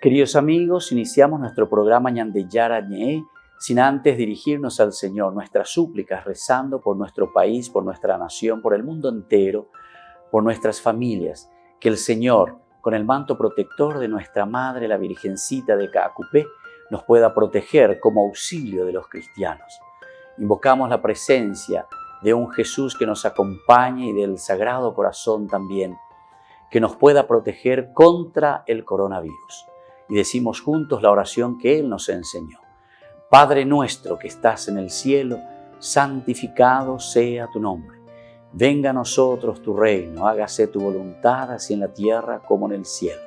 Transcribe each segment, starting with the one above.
Queridos amigos, iniciamos nuestro programa Ñandeyara Ñe'e sin antes dirigirnos al Señor, nuestras súplicas, rezando por nuestro país, por nuestra nación, por el mundo entero, por nuestras familias. Que el Señor, con el manto protector de nuestra Madre, la Virgencita de Caacupé, nos pueda proteger como auxilio de los cristianos. Invocamos la presencia de un Jesús que nos acompañe y del Sagrado Corazón también, que nos pueda proteger contra el coronavirus. Y decimos juntos la oración que Él nos enseñó. Padre nuestro que estás en el cielo, santificado sea tu nombre. Venga a nosotros tu reino, hágase tu voluntad, así en la tierra como en el cielo.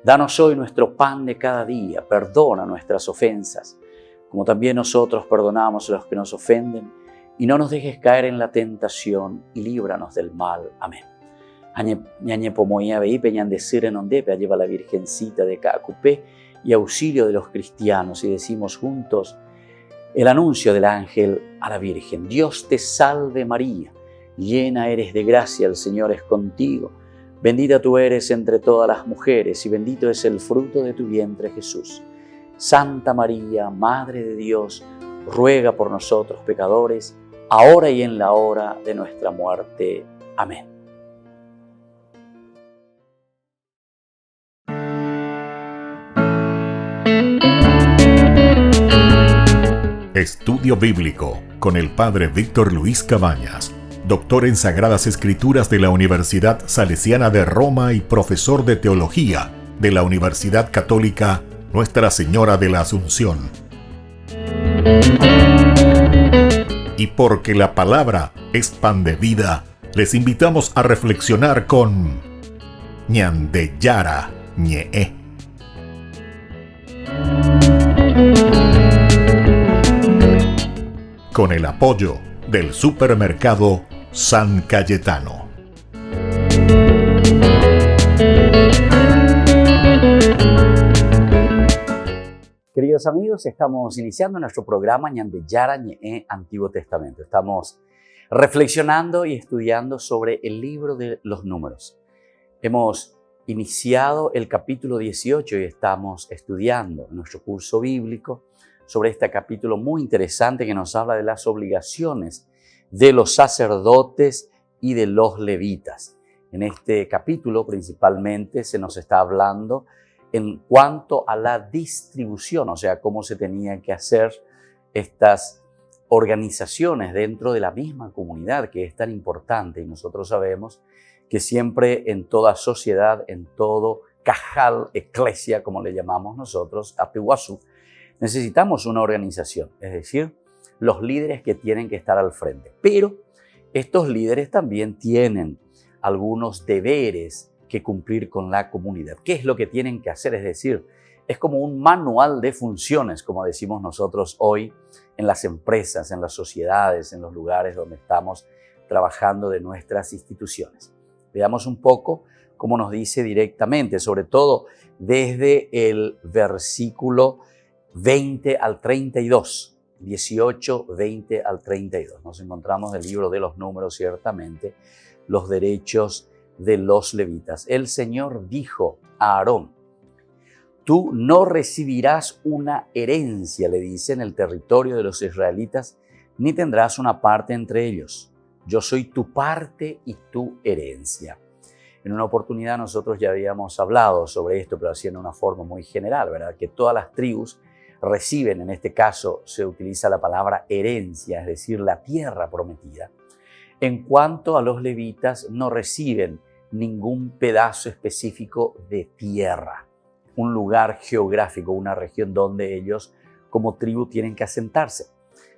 Danos hoy nuestro pan de cada día, perdona nuestras ofensas, como también nosotros perdonamos a los que nos ofenden, y no nos dejes caer en la tentación, y líbranos del mal. Amén. Ñañe pomoía veipe ñandecir en ondepe, lleva la Virgencita de Caacupé y auxilio de los cristianos, y decimos juntos el anuncio del ángel a la Virgen. Dios te salve María, llena eres de gracia, el Señor es contigo. Bendita tú eres entre todas las mujeres y bendito es el fruto de tu vientre Jesús. Santa María, Madre de Dios, ruega por nosotros pecadores, ahora y en la hora de nuestra muerte. Amén. Estudio Bíblico con el Padre Víctor Luis Cabañas, doctor en Sagradas Escrituras de la Universidad Salesiana de Roma y profesor de Teología de la Universidad Católica Nuestra Señora de la Asunción. Y porque la palabra es pan de vida, les invitamos a reflexionar con Ñandeyara Ñe'e. Con el apoyo del supermercado San Cayetano. Queridos amigos, estamos iniciando nuestro programa Ñandeyara Ñe'e Antiguo Testamento. Estamos reflexionando y estudiando sobre el libro de los números. Hemos iniciado el capítulo 18 y estamos estudiando en nuestro curso bíblico sobre este capítulo muy interesante que nos habla de las obligaciones de los sacerdotes y de los levitas. En este capítulo principalmente se nos está hablando en cuanto a la distribución, o sea, cómo se tenían que hacer estas organizaciones dentro de la misma comunidad que es tan importante. Y nosotros sabemos que siempre en toda sociedad, en todo cajal, eclesia, como le llamamos nosotros, apihuazú, necesitamos una organización, es decir, los líderes que tienen que estar al frente. Pero estos líderes también tienen algunos deberes que cumplir con la comunidad. ¿Qué es lo que tienen que hacer? Es decir, es como un manual de funciones, como decimos nosotros hoy en las empresas, en las sociedades, en los lugares donde estamos trabajando de nuestras instituciones. Veamos un poco cómo nos dice directamente, sobre todo desde el versículo 20 al 32, 18, 20 al 32. Nos encontramos en el libro de los números, ciertamente, los derechos de los levitas. El Señor dijo a Aarón: tú no recibirás una herencia, le dice, en el territorio de los israelitas, ni tendrás una parte entre ellos. Yo soy tu parte y tu herencia. En una oportunidad nosotros ya habíamos hablado sobre esto, pero así en una forma muy general, ¿verdad? Que todas las tribus reciben, en este caso se utiliza la palabra herencia, es decir, la tierra prometida. En cuanto a los levitas, no reciben ningún pedazo específico de tierra, un lugar geográfico, una región donde ellos como tribu tienen que asentarse,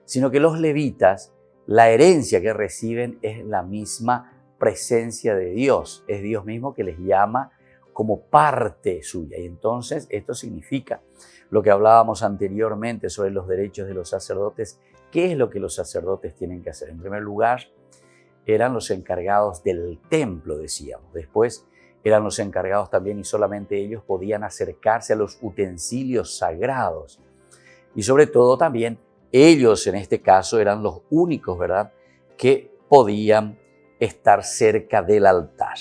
sino que los levitas, la herencia que reciben es la misma presencia de Dios, es Dios mismo que les llama como parte suya. Y entonces esto significa lo que hablábamos anteriormente sobre los derechos de los sacerdotes. ¿Qué es lo que los sacerdotes tienen que hacer? En primer lugar, eran los encargados del templo, decíamos. Después eran los encargados también, y solamente ellos podían acercarse a los utensilios sagrados. Y sobre todo también ellos, en este caso, eran los únicos, ¿verdad?, que podían estar cerca del altar.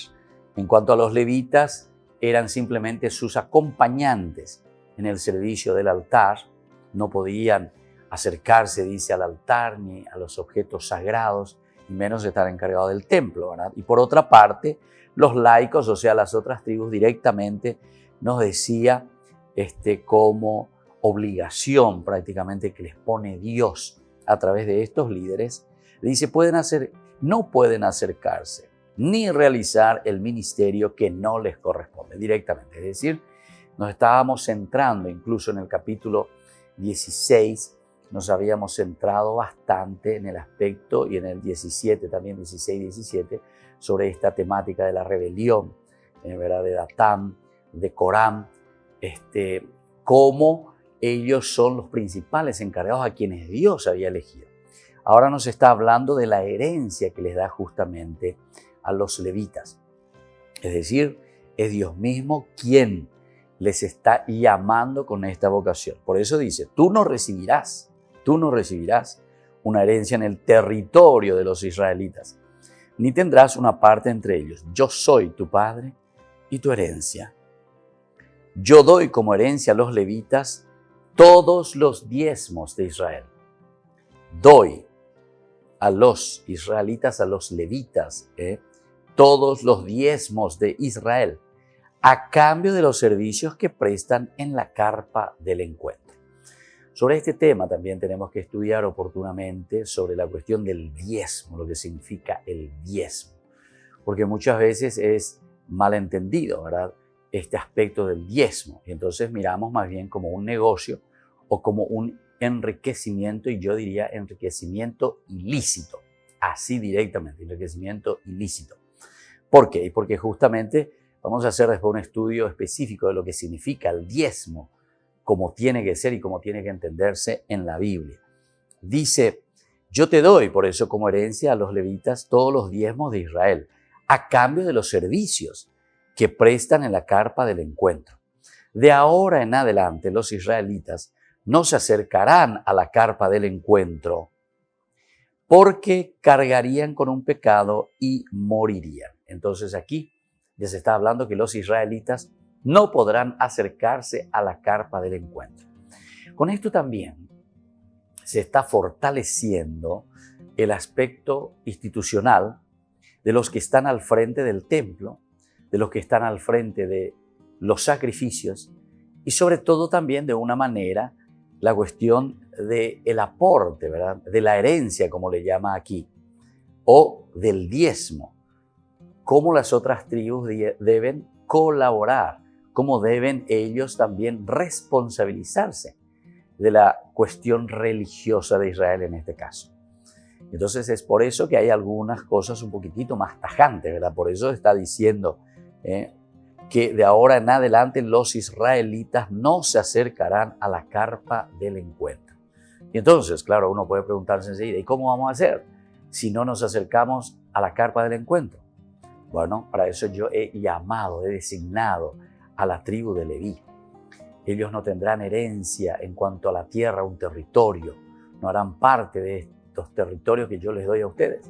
En cuanto a los levitas, eran simplemente sus acompañantes en el servicio del altar. No podían acercarse, dice, al altar ni a los objetos sagrados, y menos estar encargados del templo, ¿verdad? Y por otra parte, los laicos, o sea, las otras tribus, directamente nos decía como obligación prácticamente que les pone Dios a través de estos líderes, dice, no pueden acercarse ni realizar el ministerio que no les corresponde directamente. Es decir, nos estábamos centrando, incluso en el capítulo 16, nos habíamos centrado bastante en el aspecto, y en el 17, también 16, 17, sobre esta temática de la rebelión, ¿verdad? De Datán, de Corán, cómo ellos son los principales encargados a quienes Dios había elegido. Ahora nos está hablando de la herencia que les da justamente a los levitas. Es decir, es Dios mismo quien les está llamando con esta vocación. Por eso dice, tú no recibirás una herencia en el territorio de los israelitas, ni tendrás una parte entre ellos. Yo soy tu padre y tu herencia. Yo doy como herencia a los levitas todos los diezmos de Israel. Doy a los israelitas, a los levitas, todos los diezmos de Israel, a cambio de los servicios que prestan en la carpa del encuentro. Sobre este tema también tenemos que estudiar oportunamente sobre la cuestión del diezmo, lo que significa el diezmo, porque muchas veces es malentendido, ¿verdad?, este aspecto del diezmo, y entonces miramos más bien como un negocio o como un enriquecimiento, y yo diría enriquecimiento ilícito, así directamente, enriquecimiento ilícito. ¿Por qué? Porque justamente vamos a hacer después un estudio específico de lo que significa el diezmo, cómo tiene que ser y cómo tiene que entenderse en la Biblia. Dice, yo te doy por eso como herencia a los levitas todos los diezmos de Israel, a cambio de los servicios que prestan en la carpa del encuentro. De ahora en adelante los israelitas no se acercarán a la carpa del encuentro porque cargarían con un pecado y morirían. Entonces aquí ya se está hablando que los israelitas no podrán acercarse a la carpa del encuentro. Con esto también se está fortaleciendo el aspecto institucional de los que están al frente del templo, de los que están al frente de los sacrificios, y sobre todo también de una manera la cuestión del aporte, ¿verdad?, de la herencia, como le llama aquí, o del diezmo, cómo las otras tribus deben colaborar, cómo deben ellos también responsabilizarse de la cuestión religiosa de Israel en este caso. Entonces es por eso que hay algunas cosas un poquitito más tajantes, ¿verdad? Por eso está diciendo que de ahora en adelante los israelitas no se acercarán a la carpa del encuentro. Y entonces, claro, uno puede preguntarse enseguida, ¿y cómo vamos a hacer si no nos acercamos a la carpa del encuentro? Bueno, para eso yo he designado a la tribu de Leví. Ellos no tendrán herencia en cuanto a la tierra, un territorio, no harán parte de estos territorios que yo les doy a ustedes,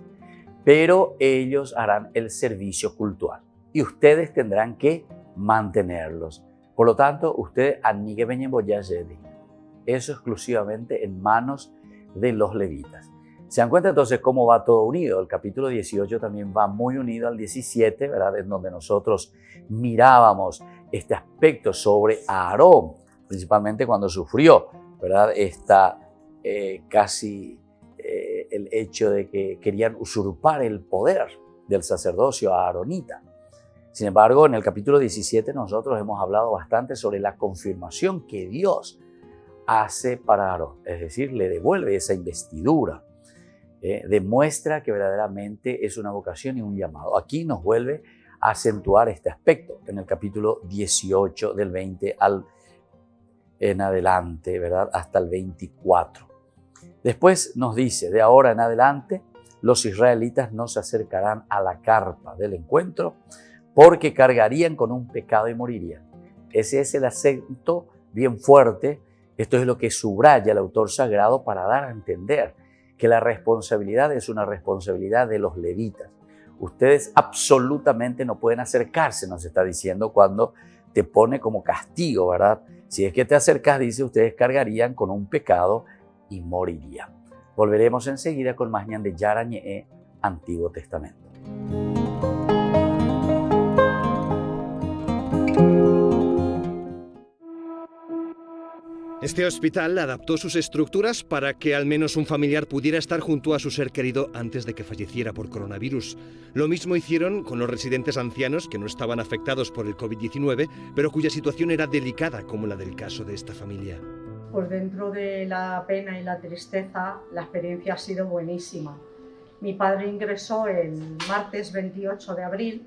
pero ellos harán el servicio cultural y ustedes tendrán que mantenerlos. Por lo tanto, ustedes eso exclusivamente en manos de los levitas. ¿Se dan cuenta entonces cómo va todo unido? El capítulo 18 también va muy unido al 17, ¿verdad?, en donde nosotros mirábamos este aspecto sobre Aarón, principalmente cuando sufrió, ¿verdad?, el hecho de que querían usurpar el poder del sacerdocio aaronita. Sin embargo, en el capítulo 17 nosotros hemos hablado bastante sobre la confirmación que Dios hace para Aarón, es decir, le devuelve esa investidura. Demuestra que verdaderamente es una vocación y un llamado. Aquí nos vuelve a acentuar este aspecto en el capítulo 18 del 20 en adelante, ¿verdad?, hasta el 24. Después nos dice, de ahora en adelante los israelitas no se acercarán a la carpa del encuentro porque cargarían con un pecado y morirían. Ese es el acento bien fuerte. Esto es lo que subraya el autor sagrado para dar a entender que la responsabilidad es una responsabilidad de los levitas, Ustedes absolutamente no pueden acercarse, nos está diciendo cuando te pone como castigo, ¿verdad? Si es que te acercas, dice, ustedes cargarían con un pecado y morirían. Volveremos enseguida con más Ñan de Yara Ñe'e, Antiguo Testamento. Este hospital adaptó sus estructuras para que al menos un familiar pudiera estar junto a su ser querido antes de que falleciera por coronavirus. Lo mismo hicieron con los residentes ancianos que no estaban afectados por el COVID-19, pero cuya situación era delicada, como la del caso de esta familia. Pues dentro de la pena y la tristeza, la experiencia ha sido buenísima. Mi padre ingresó el martes 28 de abril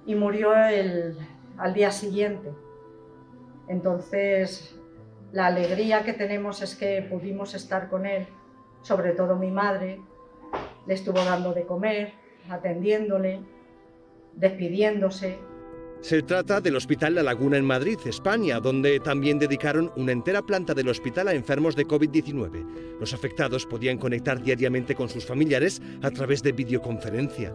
y murió al día siguiente. Entonces, la alegría que tenemos es que pudimos estar con él, sobre todo mi madre, le estuvo dando de comer, atendiéndole, despidiéndose. Se trata del Hospital La Laguna en Madrid, España, donde también dedicaron una entera planta del hospital a enfermos de COVID-19. Los afectados podían conectar diariamente con sus familiares a través de videoconferencia.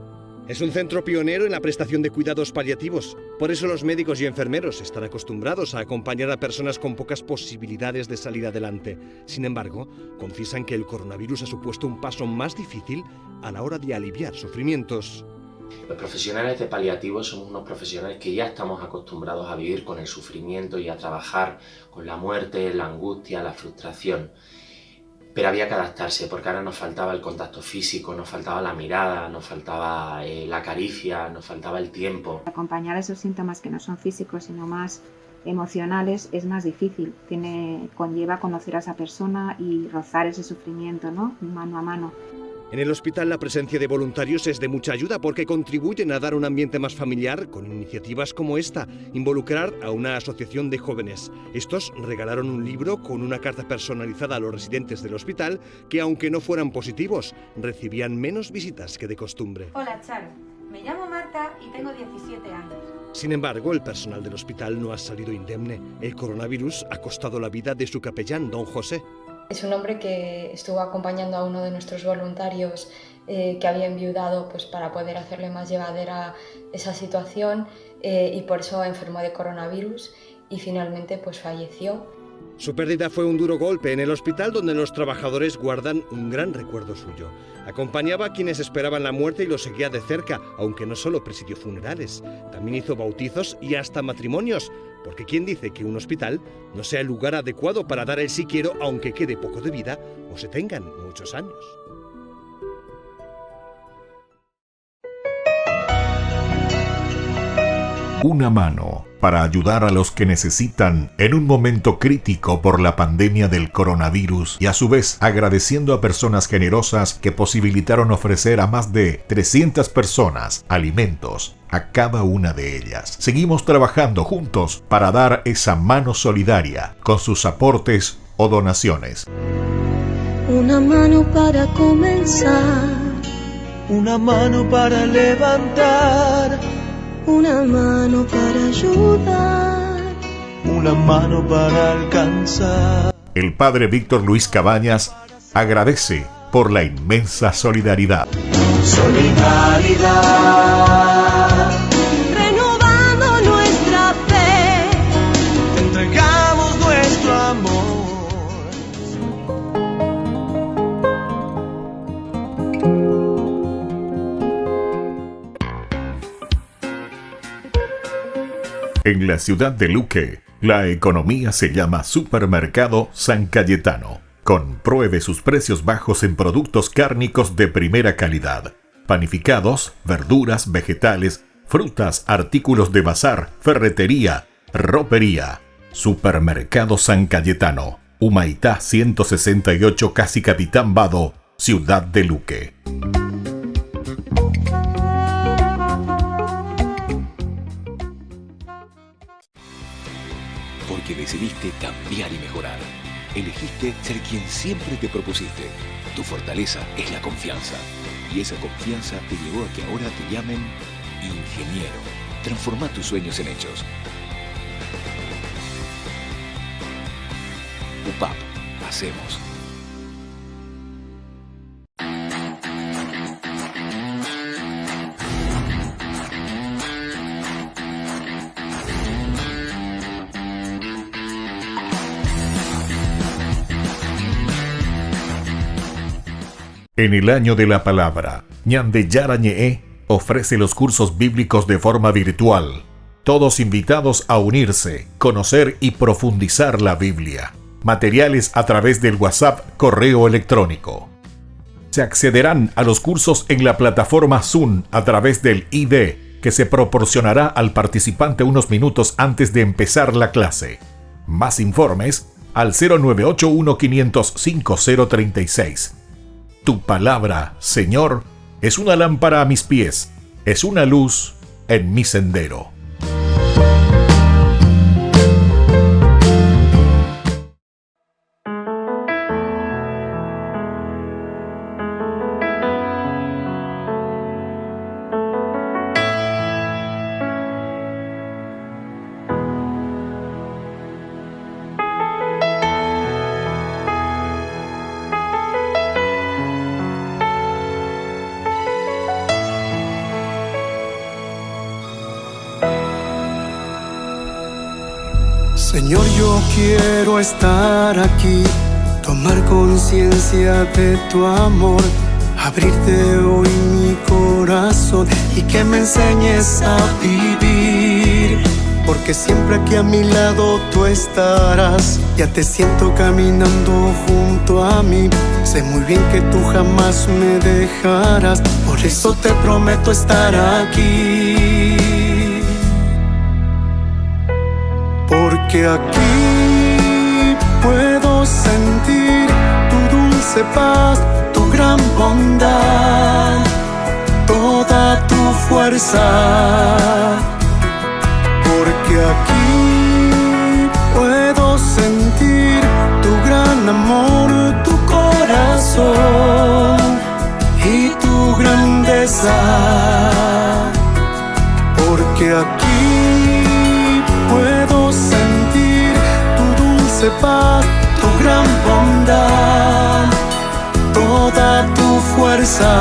Es un centro pionero en la prestación de cuidados paliativos. Por eso los médicos y enfermeros están acostumbrados a acompañar a personas con pocas posibilidades de salir adelante. Sin embargo, confiesan que el coronavirus ha supuesto un paso más difícil a la hora de aliviar sufrimientos. Los profesionales de paliativos somos unos profesionales que ya estamos acostumbrados a vivir con el sufrimiento y a trabajar con la muerte, la angustia, la frustración. Pero había que adaptarse porque ahora nos faltaba el contacto físico, nos faltaba la mirada, nos faltaba la caricia, nos faltaba el tiempo. Acompañar esos síntomas que no son físicos sino más emocionales es más difícil. Conlleva conocer a esa persona y rozar ese sufrimiento, ¿no? Mano a mano. En el hospital la presencia de voluntarios es de mucha ayuda porque contribuyen a dar un ambiente más familiar con iniciativas como esta, involucrar a una asociación de jóvenes. Estos regalaron un libro con una carta personalizada a los residentes del hospital que, aunque no fueran positivos, recibían menos visitas que de costumbre. Hola, Charo. Me llamo Marta y tengo 17 años. Sin embargo, el personal del hospital no ha salido indemne. El coronavirus ha costado la vida de su capellán, don José. Es un hombre que estuvo acompañando a uno de nuestros voluntarios que había enviudado pues, para poder hacerle más llevadera esa situación y por eso enfermó de coronavirus y finalmente pues, falleció. Su pérdida fue un duro golpe en el hospital donde los trabajadores guardan un gran recuerdo suyo. Acompañaba a quienes esperaban la muerte y lo seguía de cerca, aunque no solo presidió funerales, también hizo bautizos y hasta matrimonios, porque ¿quién dice que un hospital no sea el lugar adecuado para dar el sí quiero aunque quede poco de vida o se tengan muchos años? Una mano para ayudar a los que necesitan en un momento crítico por la pandemia del coronavirus y a su vez agradeciendo a personas generosas que posibilitaron ofrecer a más de 300 personas alimentos a cada una de ellas. Seguimos trabajando juntos para dar esa mano solidaria con sus aportes o donaciones. Una mano para comenzar, una mano para levantar, una mano para ayudar, una mano para alcanzar. El padre Víctor Luis Cabañas agradece por la inmensa solidaridad. Solidaridad, renovando nuestra fe, entregamos nuestro amor. En la ciudad de Luque, la economía se llama Supermercado San Cayetano. Compruebe sus precios bajos en productos cárnicos de primera calidad. Panificados, verduras, vegetales, frutas, artículos de bazar, ferretería, ropería. Supermercado San Cayetano, Humaitá 168, Casi Capitán Vado, ciudad de Luque. Porque decidiste cambiar y mejorar. Elegiste ser quien siempre te propusiste. Tu fortaleza es la confianza. Y esa confianza te llevó a que ahora te llamen ingeniero. Transforma tus sueños en hechos. UPAP. Hacemos. En el año de la palabra, Ñande Yara Ñe'e ofrece los cursos bíblicos de forma virtual. Todos invitados a unirse, conocer y profundizar la Biblia. Materiales a través del WhatsApp, correo electrónico. Se accederán a los cursos en la plataforma Zoom a través del ID, que se proporcionará al participante unos minutos antes de empezar la clase. Más informes al 0981-500-5036. Tu palabra, Señor, es una lámpara a mis pies, es una luz en mi sendero. Señor, yo quiero estar aquí, tomar conciencia de tu amor, abrirte hoy mi corazón y que me enseñes a vivir. Porque siempre aquí a mi lado tú estarás, ya te siento caminando junto a mí. Sé muy bien que tú jamás me dejarás, por eso te prometo estar aquí. Porque aquí puedo sentir tu dulce paz, tu gran bondad, toda tu fuerza. Porque aquí puedo sentir tu gran amor, tu corazón y tu grandeza. Porque aquí puedo sentir tu dulce paz, tu gran bondad, toda tu fuerza.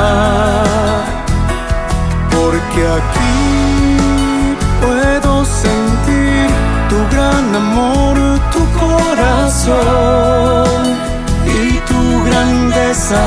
Porque aquí puedo sentir tu gran amor, tu corazón y tu grandeza.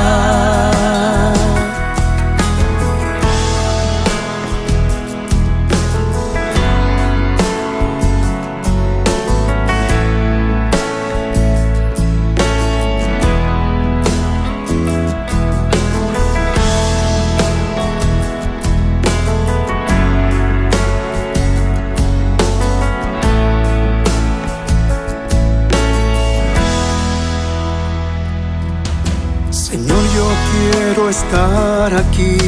Señor, yo quiero estar aquí,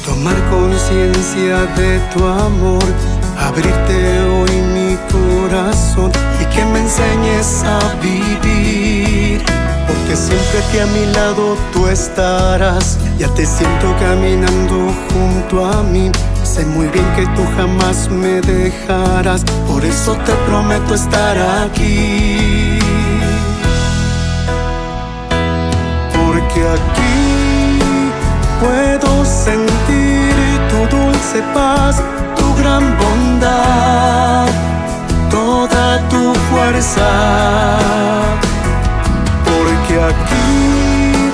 tomar conciencia de tu amor, abrirte hoy mi corazón y que me enseñes a vivir. Porque siempre que a mi lado tú estarás, ya te siento caminando junto a mí. Sé muy bien que tú jamás me dejarás, por eso te prometo estar aquí. Porque aquí puedo sentir tu dulce paz, tu gran bondad, toda tu fuerza. Porque aquí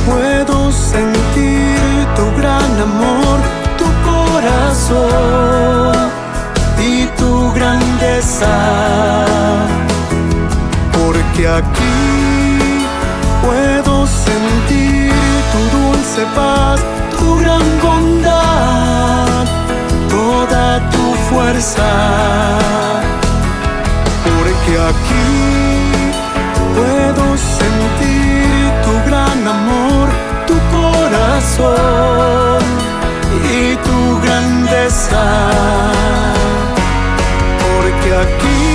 puedo sentir tu gran amor, tu corazón y tu grandeza. Porque aquí puedo sentir tu dulce paz, tu gran bondad, toda tu fuerza. Porque aquí puedo sentir tu gran amor, tu corazón y tu grandeza. Porque aquí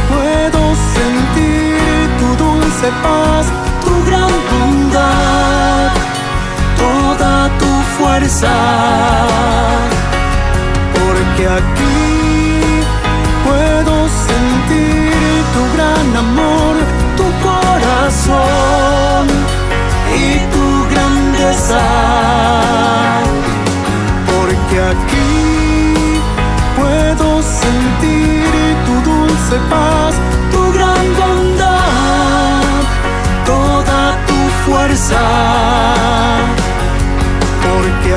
puedo sentir tu dulce paz, tu gran bondad, toda tu fuerza. Porque aquí puedo sentir tu gran amor, tu corazón y tu grandeza. Porque aquí puedo sentir tu dulce paz, tu gran bondad, toda tu fuerza.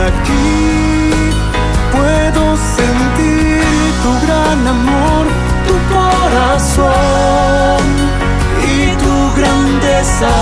aquí puedo sentir tu gran amor, tu corazón y tu grandeza.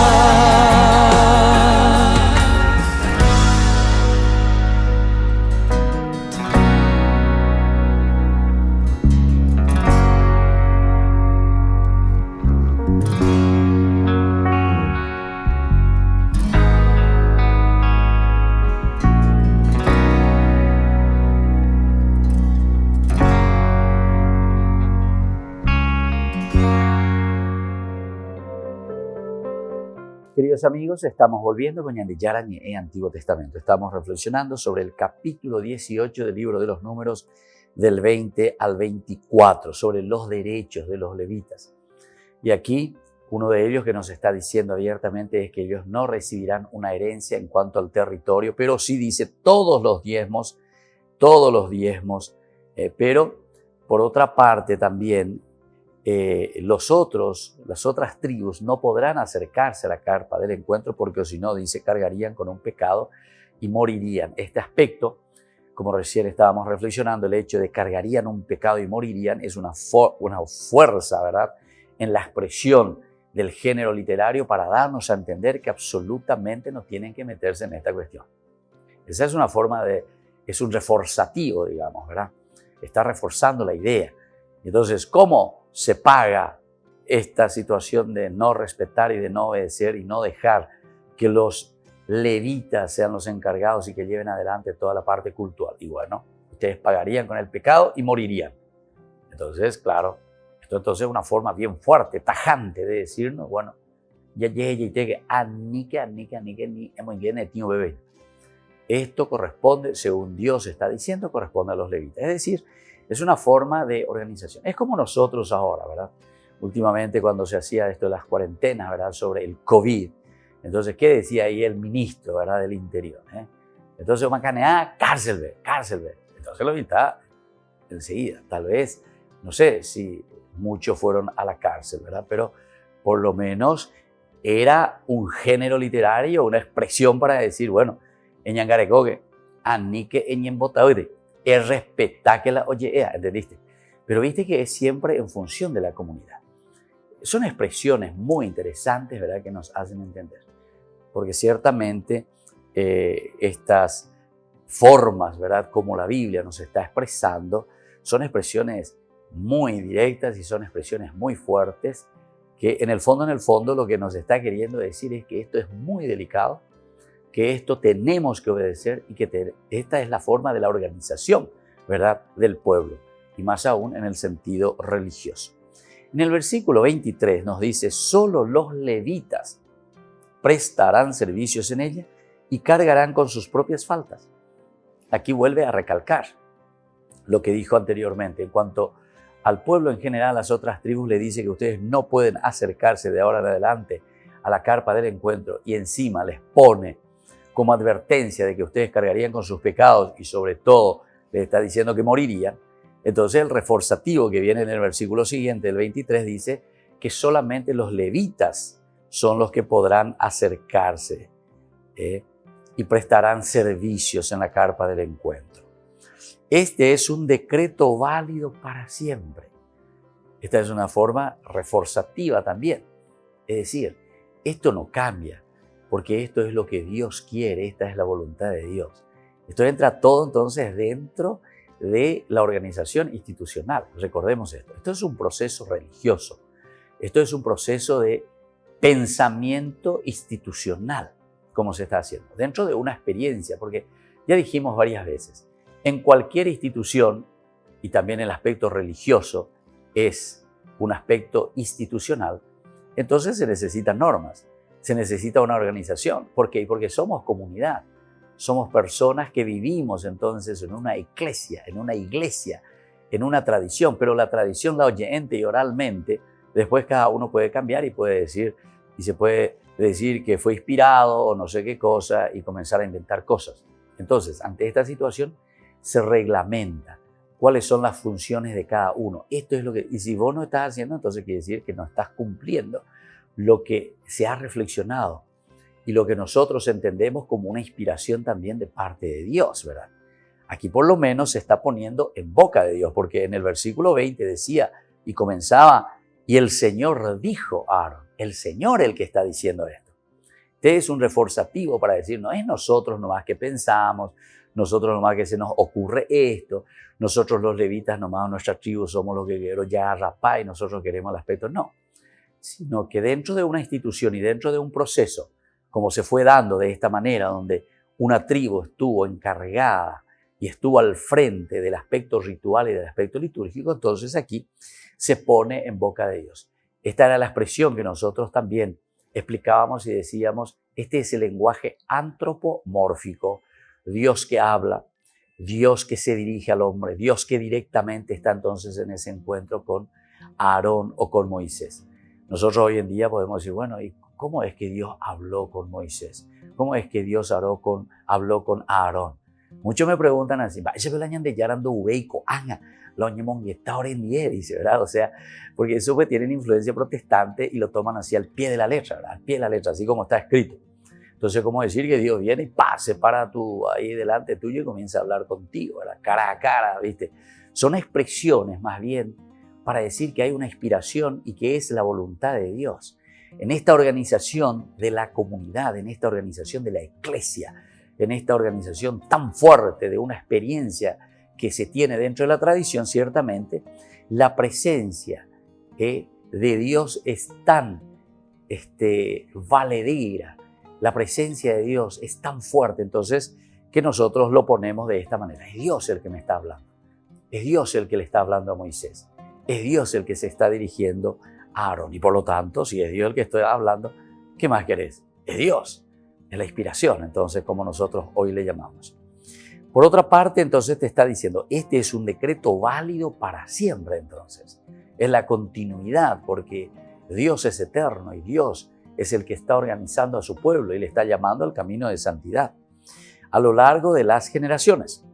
Queridos amigos, estamos volviendo con Ñandillara Ñe'e Antiguo Testamento. Estamos reflexionando sobre el capítulo 18 del libro de los Números, del 20 al 24, sobre los derechos de los levitas. Y aquí uno de ellos que nos está diciendo abiertamente es que ellos no recibirán una herencia en cuanto al territorio, pero sí dice todos los diezmos, pero por otra parte también las otras tribus no podrán acercarse a la carpa del encuentro porque si no, dice, cargarían con un pecado y morirían. Este aspecto, como recién estábamos reflexionando, el hecho de cargarían un pecado y morirían es una fuerza, ¿verdad?, en la expresión del género literario para darnos a entender que absolutamente no tienen que meterse en esta cuestión. Esa es una forma es un reforzativo, digamos, ¿verdad? Está reforzando la idea. Entonces, ¿cómo se paga esta situación de no respetar y de no obedecer y no dejar que los levitas sean los encargados y que lleven adelante toda la parte cultural? Y bueno, ustedes pagarían con el pecado y morirían. Entonces, claro, esto es una forma bien fuerte, tajante de decirnos, bueno, esto corresponde, según Dios está diciendo, corresponde a los levitas. Es decir, es una forma de organización. Es como nosotros ahora, ¿verdad? Últimamente cuando se hacía esto de las cuarentenas, ¿verdad?, sobre el COVID. Entonces, ¿qué decía ahí el ministro, ¿verdad?, del Interior? Entonces, cárcel. Entonces lo invitaba enseguida. Tal vez, no sé si muchos fueron a la cárcel, ¿verdad? Pero por lo menos era un género literario, una expresión para decir, bueno, eñangarecoque, anique eñembotaoide. Es respetar que la oye, ¿entendiste? Pero viste que es siempre en función de la comunidad. Son expresiones muy interesantes, ¿verdad?, que nos hacen entender. Porque ciertamente estas formas, ¿verdad?, como la Biblia nos está expresando, son expresiones muy directas y son expresiones muy fuertes que en el fondo lo que nos está queriendo decir es que esto es muy delicado, que esto tenemos que obedecer y que esta es la forma de la organización, ¿verdad?, del pueblo, y más aún en el sentido religioso. En el versículo 23 nos dice, solo los levitas prestarán servicios en ella y cargarán con sus propias faltas. Aquí vuelve a recalcar lo que dijo anteriormente. En cuanto al pueblo en general, las otras tribus le dice que ustedes no pueden acercarse de ahora en adelante a la carpa del encuentro y encima les pone como advertencia de que ustedes cargarían con sus pecados y sobre todo les está diciendo que morirían. Entonces el reforzativo que viene en el versículo siguiente, el 23, dice que solamente los levitas son los que podrán acercarse y prestarán servicios en la carpa del encuentro. Este es un decreto válido para siempre. Esta es una forma reforzativa también. Es decir, esto no cambia, porque esto es lo que Dios quiere, esta es la voluntad de Dios. Esto entra todo entonces dentro de la organización institucional. Recordemos esto. Esto es un proceso religioso. Esto es un proceso de pensamiento institucional, como se está haciendo, dentro de una experiencia, porque ya dijimos varias veces, en cualquier institución, y también el aspecto religioso es un aspecto institucional, entonces se necesitan normas, se necesita una organización. ¿Por qué? Porque somos comunidad, somos personas que vivimos entonces en una iglesia, en una tradición, pero la tradición la oyente y oralmente, después cada uno puede cambiar y puede decir, y se puede decir que fue inspirado o no sé qué cosa y comenzar a inventar cosas. Entonces, ante esta situación, se reglamenta cuáles son las funciones de cada uno. Esto es lo que, y si vos no estás haciendo, entonces quiere decir que no estás cumpliendo lo que se ha reflexionado y lo que nosotros entendemos como una inspiración también de parte de Dios, ¿verdad? Aquí por lo menos se está poniendo en boca de Dios, porque en el versículo 20 decía y comenzaba, y el Señor dijo a Aarón, el Señor el que está diciendo esto. Este es un reforzativo para decir, no es nosotros nomás que pensamos, nosotros nomás que se nos ocurre esto, nosotros los levitas nomás, nuestra tribu somos los guerreros ya rapá y nosotros queremos el aspecto, no. Sino que dentro de una institución y dentro de un proceso, como se fue dando de esta manera, donde una tribu estuvo encargada y estuvo al frente del aspecto ritual y del aspecto litúrgico, entonces aquí se pone en boca de Dios. Esta era la expresión que nosotros también explicábamos y decíamos, este es el lenguaje antropomórfico, Dios que habla, Dios que se dirige al hombre, Dios que directamente está entonces en ese encuentro con Aarón o con Moisés. Nosotros hoy en día podemos decir, bueno, ¿y cómo es que Dios habló con Moisés? ¿Cómo es que Dios habló con Aarón? Muchos me preguntan así, dice, ¿verdad? O sea, porque eso pues tienen influencia protestante y lo toman así al pie de la letra, ¿verdad? Al pie de la letra, así como está escrito. Entonces, ¿cómo decir que Dios viene y se para ahí delante tuyo y comienza a hablar contigo, ¿verdad? Cara a cara, ¿viste? Son expresiones más bien para decir que hay una inspiración y que es la voluntad de Dios. En esta organización de la comunidad, en esta organización de la iglesia, en esta organización tan fuerte de una experiencia que se tiene dentro de la tradición, ciertamente, la presencia de Dios es tan valedera, la presencia de Dios es tan fuerte, entonces, que nosotros lo ponemos de esta manera. Es Dios el que me está hablando. Es Dios el que le está hablando a Moisés. Es Dios el que se está dirigiendo a Aarón. Y por lo tanto, si es Dios el que estoy hablando, ¿qué más querés? Es Dios. Es la inspiración, entonces, como nosotros hoy le llamamos. Por otra parte, entonces te está diciendo, este es un decreto válido para siempre, entonces. Es la continuidad, porque Dios es eterno y Dios es el que está organizando a su pueblo y le está llamando al camino de santidad a lo largo de las generaciones.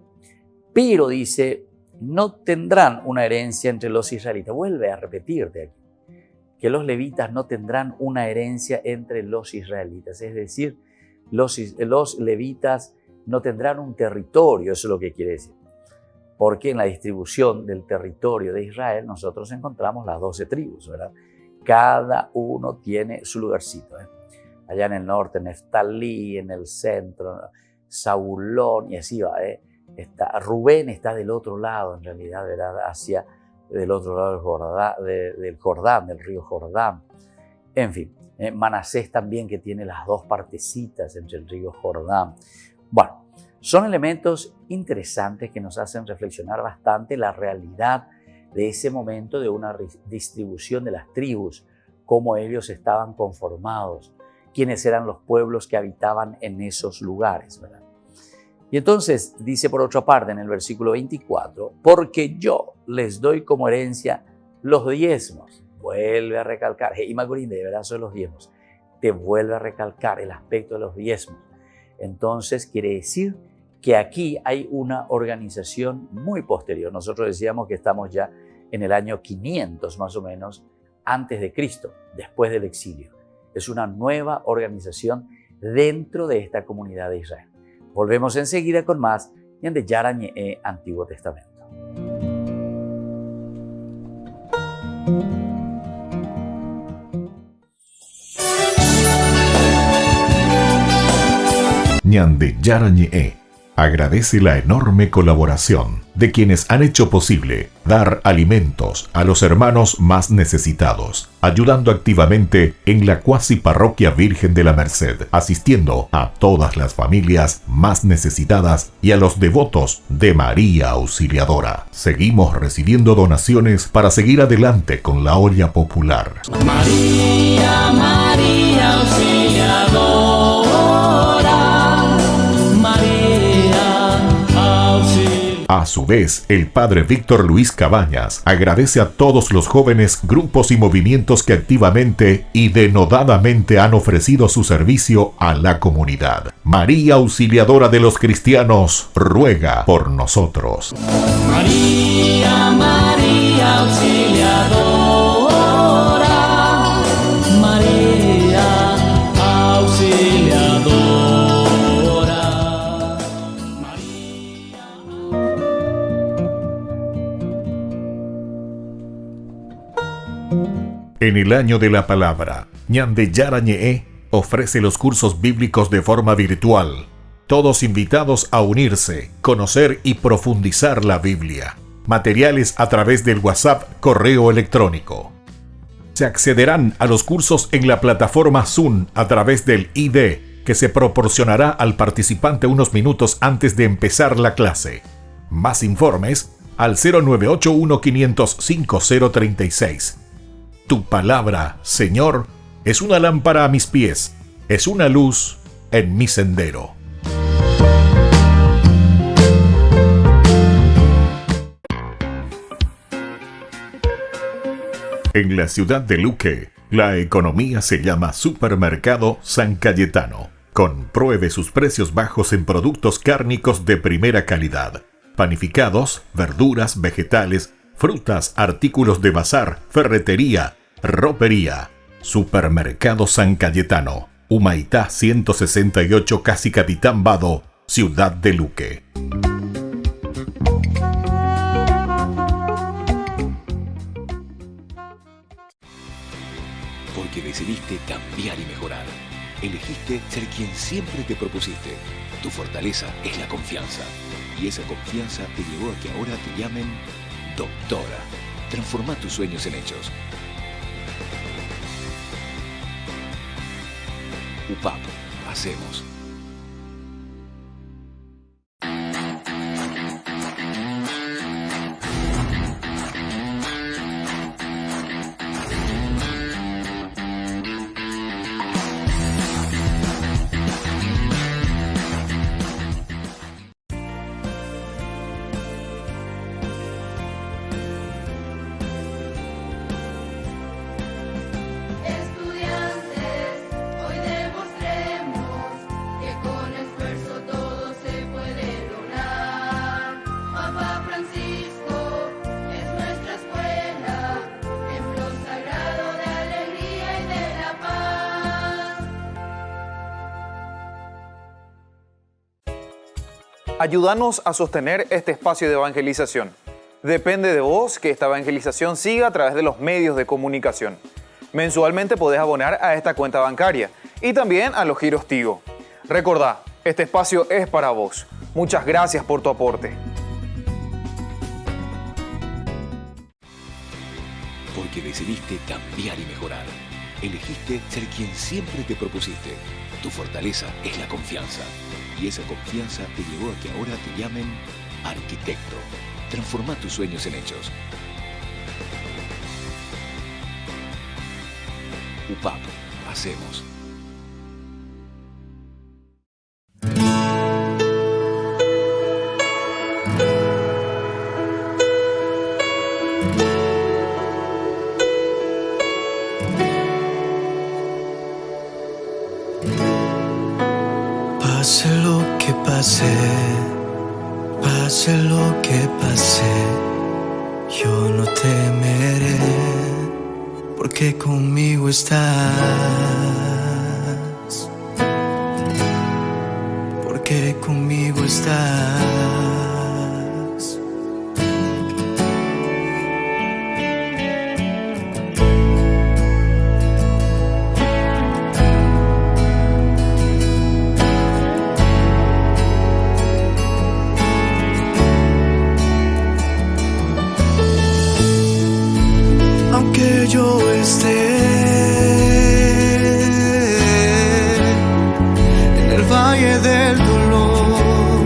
Pero dice, no tendrán una herencia entre los israelitas. Vuelve a repetirte aquí, que los levitas no tendrán una herencia entre los israelitas. Es decir, los levitas no tendrán un territorio, eso es lo que quiere decir. Porque en la distribución del territorio de Israel nosotros encontramos las 12 tribus, ¿verdad? Cada uno tiene su lugarcito, ¿eh? Allá en el norte, Neftalí, en el centro, Zabulón, y así va, ¿eh? Rubén está del otro lado, en realidad, ¿verdad? Hacia del otro lado del Jordán, del río Jordán. En fin, Manasés también, que tiene las dos partecitas entre el río Jordán. Bueno, son elementos interesantes que nos hacen reflexionar bastante la realidad de ese momento de una distribución de las tribus, cómo ellos estaban conformados, quiénes eran los pueblos que habitaban en esos lugares, ¿verdad? Y entonces dice por otra parte en el versículo 24, porque yo les doy como herencia los diezmos. Vuelve a recalcar, y Magurín, de verdad son los diezmos. Te vuelve a recalcar el aspecto de los diezmos. Entonces quiere decir que aquí hay una organización muy posterior. Nosotros decíamos que estamos ya en el año 500 más o menos antes de Cristo, después del exilio. Es una nueva organización dentro de esta comunidad de Israel. Volvemos enseguida con más Ñande Yarañe Antiguo Testamento. Ñande Yarañe agradece la enorme colaboración de quienes han hecho posible dar alimentos a los hermanos más necesitados, ayudando activamente en la cuasi parroquia Virgen de la Merced, asistiendo a todas las familias más necesitadas y a los devotos de María Auxiliadora. Seguimos recibiendo donaciones para seguir adelante con la olla popular. María, María Auxiliadora. A su vez, el padre Víctor Luis Cabañas agradece a todos los jóvenes, grupos y movimientos que activamente y denodadamente han ofrecido su servicio a la comunidad. María Auxiliadora de los Cristianos, ruega por nosotros. María, María Auxiliadora, María Auxiliadora. En el año de la palabra, Ñande Yara Ñe'e ofrece los cursos bíblicos de forma virtual. Todos invitados a unirse, conocer y profundizar la Biblia. Materiales a través del WhatsApp, correo electrónico. Se accederán a los cursos en la plataforma Zoom a través del ID, que se proporcionará al participante unos minutos antes de empezar la clase. Más informes al 0981-500-5036. Tu palabra, Señor, es una lámpara a mis pies, es una luz en mi sendero. En la ciudad de Luque, la economía se llama Supermercado San Cayetano. Compruebe sus precios bajos en productos cárnicos de primera calidad. Panificados, verduras, vegetales, frutas, artículos de bazar, ferretería, ropería. Supermercado San Cayetano, Humaitá 168, Casi Capitán Vado, ciudad de Luque. Porque decidiste cambiar y mejorar. Elegiste ser quien siempre te propusiste. Tu fortaleza es la confianza. Y esa confianza te llevó a que ahora te llamen doctora. Transforma tus sueños en hechos. UPAP, hacemos. Ayúdanos a sostener este espacio de evangelización. Depende de vos que esta evangelización siga a través de los medios de comunicación. Mensualmente podés abonar a esta cuenta bancaria y también a los giros Tigo. Recordá, este espacio es para vos. Muchas gracias por tu aporte. Porque decidiste cambiar y mejorar. Elegiste ser quien siempre te propusiste. Tu fortaleza es la confianza. Y esa confianza te llevó a que ahora te llamen arquitecto. Transforma tus sueños en hechos. UPAP, hacemos. Pase lo que pase, pase lo que pase, yo no temeré, porque conmigo estás, porque conmigo estás. Yo esté en el valle del dolor,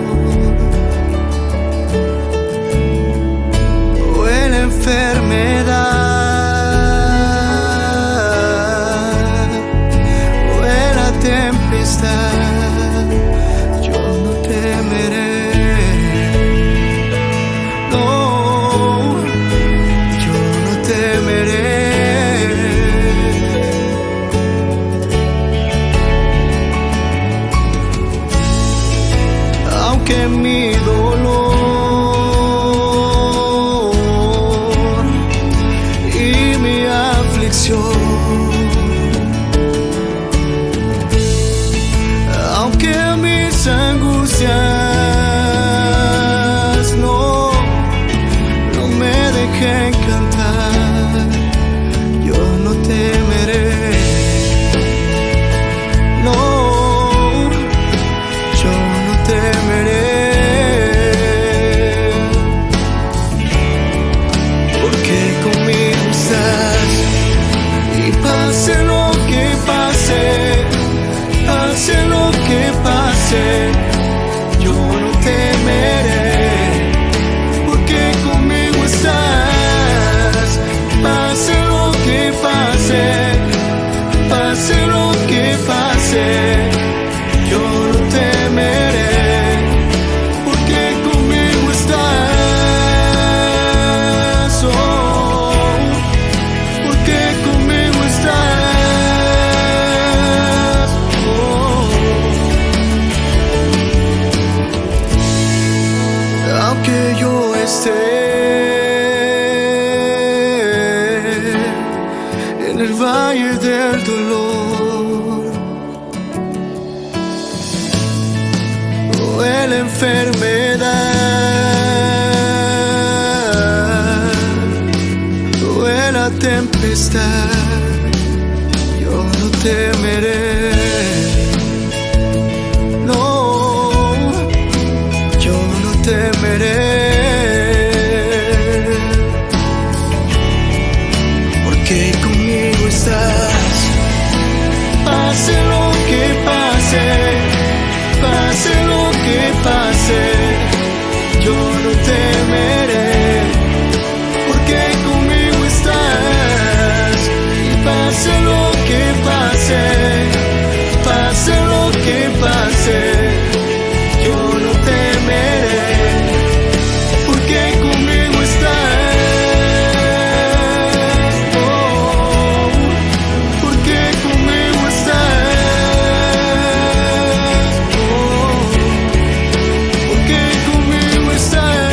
aunque yo esté en el valle del dolor o en la enfermedad o en la tempestad, yo no temeré. No, yo no temeré, porque conmigo estás. Pase lo que pase, pase lo que pase, yo no temeré, porque conmigo estás. Y pase lo que pase, pase lo que pase, yo no temeré, porque conmigo estás. Oh, porque conmigo estás. Oh, porque conmigo estás.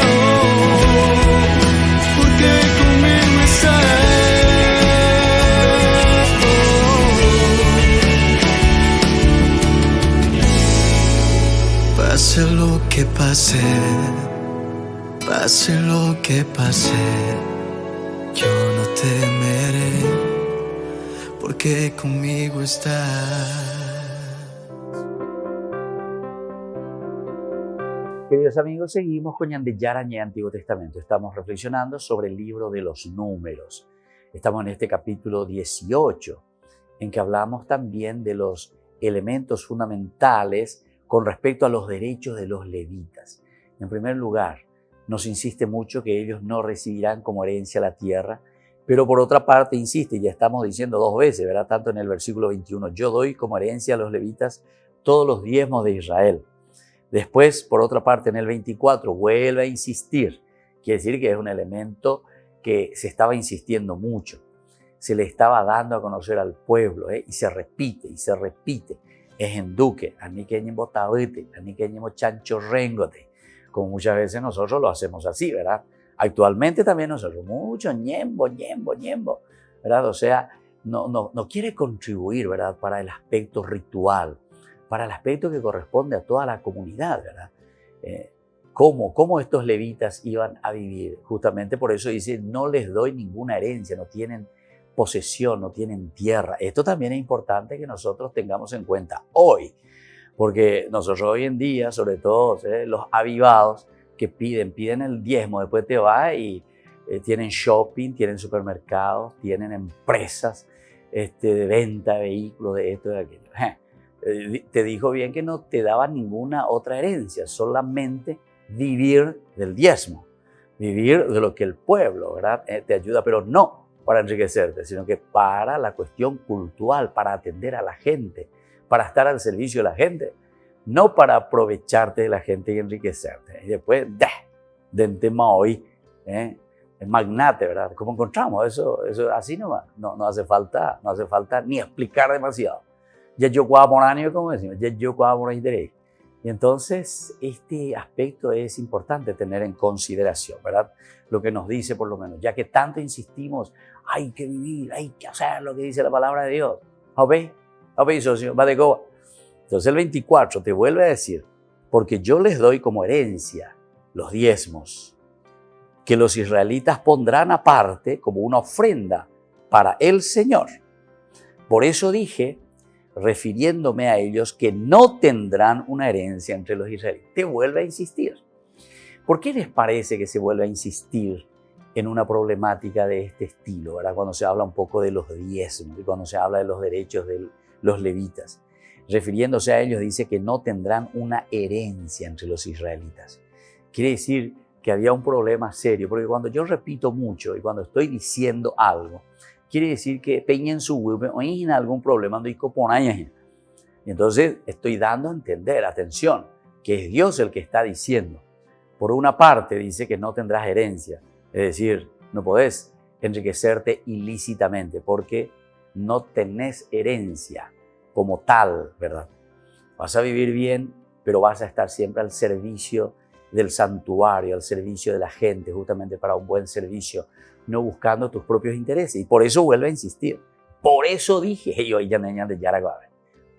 Oh, porque conmigo estás. Pase lo que pase, pase lo que pase, yo no temeré, porque conmigo estás. Queridos amigos, seguimos con Ñandeyara Ñe Antiguo Testamento. Estamos reflexionando sobre el libro de los números. Estamos en este capítulo 18, en que hablamos también de los elementos fundamentales con respecto a los derechos de los levitas. En primer lugar, nos insiste mucho que ellos no recibirán como herencia la tierra, pero por otra parte insiste, ya estamos diciendo dos veces, ¿verdad? Tanto en el versículo 21, yo doy como herencia a los levitas todos los diezmos de Israel. Después, por otra parte, en el 24, vuelve a insistir. Quiere decir que es un elemento que se estaba insistiendo mucho. Se le estaba dando a conocer al pueblo, y se repite, y se repite. Es en duque, aniqueñemo tabete, aniqueñemo chancho rengote. Como muchas veces nosotros lo hacemos así, ¿verdad? Actualmente también nosotros, mucho ñembo, ¿verdad? O sea, no quiere contribuir, ¿verdad? Para el aspecto ritual, para el aspecto que corresponde a toda la comunidad, ¿verdad? ¿Cómo estos levitas iban a vivir? Justamente por eso dice, no les doy ninguna herencia, no tienen posesión, no tienen tierra. Esto también es importante que nosotros tengamos en cuenta hoy, porque nosotros hoy en día, sobre todo los avivados que piden el diezmo, después te vas y tienen shopping, tienen supermercados, tienen empresas de venta de vehículos, de esto y de aquello. Te dijo bien que no te daban ninguna otra herencia, solamente vivir del diezmo, vivir de lo que el pueblo, ¿verdad? Te ayuda, pero no para enriquecerte, sino que para la cuestión cultural, para atender a la gente, para estar al servicio de la gente, no para aprovecharte de la gente y enriquecerte. Y después, del tema hoy, el magnate, ¿verdad? ¿Cómo encontramos eso así nomás? No hace falta ni explicar demasiado. Ya yo por año, como decimos, ya yo por interés. Y entonces este aspecto es importante tener en consideración, ¿verdad? Lo que nos dice por lo menos, ya que tanto insistimos, hay que vivir, hay que hacer lo que dice la palabra de Dios. ¿Ok, socio? Va de go. Entonces el 24 te vuelve a decir, porque yo les doy como herencia los diezmos, que los israelitas pondrán aparte como una ofrenda para el Señor. Por eso dije, refiriéndome a ellos, que no tendrán una herencia entre los israelitas. Te vuelve a insistir. ¿Por qué les parece que se vuelve a insistir en una problemática de este estilo, ¿verdad? Cuando se habla un poco de los diezmos y cuando se habla de los derechos de los levitas? Refiriéndose a ellos, dice que no tendrán una herencia entre los israelitas. Quiere decir que había un problema serio, porque cuando yo repito mucho y cuando estoy diciendo algo, quiere decir que peñen su huevo o en algún problema y entonces estoy dando a entender, atención, que es Dios el que está diciendo. Por una parte dice que no tendrás herencia, es decir, no podés enriquecerte ilícitamente porque no tenés herencia como tal, ¿verdad? Vas a vivir bien, pero vas a estar siempre al servicio del santuario, al servicio de la gente, justamente para un buen servicio, no buscando tus propios intereses. Y por eso vuelvo a insistir. Por eso dije,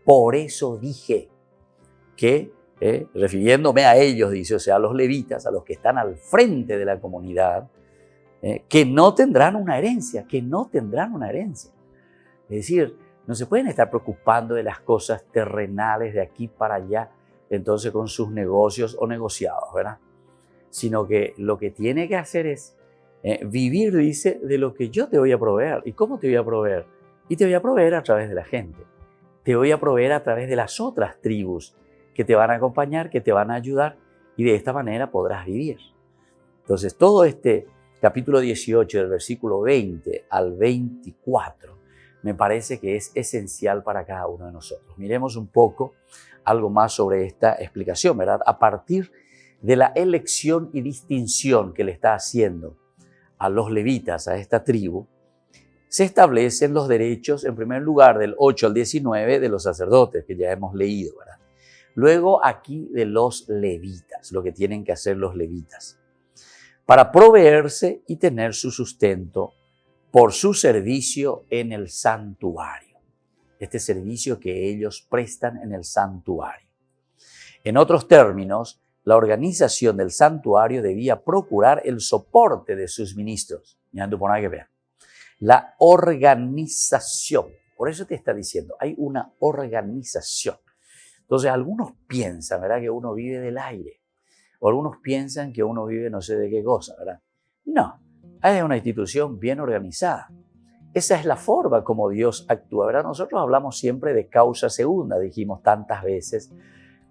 por eso dije que, refiriéndome a ellos, dice, o sea, a los levitas, a los que están al frente de la comunidad, que no tendrán una herencia, que no tendrán una herencia. Es decir, no se pueden estar preocupando de las cosas terrenales de aquí para allá, entonces con sus negocios o negociados, ¿verdad? Sino que lo que tiene que hacer es vivir, dice, de lo que yo te voy a proveer. ¿Y cómo te voy a proveer? Y te voy a proveer a través de la gente. Te voy a proveer a través de las otras tribus que te van a acompañar, que te van a ayudar, y de esta manera podrás vivir. Entonces, todo este capítulo 18, del versículo 20 al 24, me parece que es esencial para cada uno de nosotros. Miremos un poco algo más sobre esta explicación, ¿verdad? A partir de la elección y distinción que le está haciendo a los levitas, a esta tribu, se establecen los derechos, en primer lugar, del 8 al 19 de los sacerdotes, que ya hemos leído, ¿verdad? Luego aquí de los levitas, lo que tienen que hacer los levitas, para proveerse y tener su sustento por su servicio en el santuario. Este servicio que ellos prestan en el santuario. En otros términos, la organización del santuario debía procurar el soporte de sus ministros. Ya no hay que ver. La organización. Por eso te está diciendo, hay una organización. Entonces, algunos piensan, ¿verdad?, que uno vive del aire. O algunos piensan que uno vive no sé de qué cosa, ¿verdad? No, hay una institución bien organizada. Esa es la forma como Dios actúa, ¿verdad? Nosotros hablamos siempre de causa segunda, dijimos tantas veces,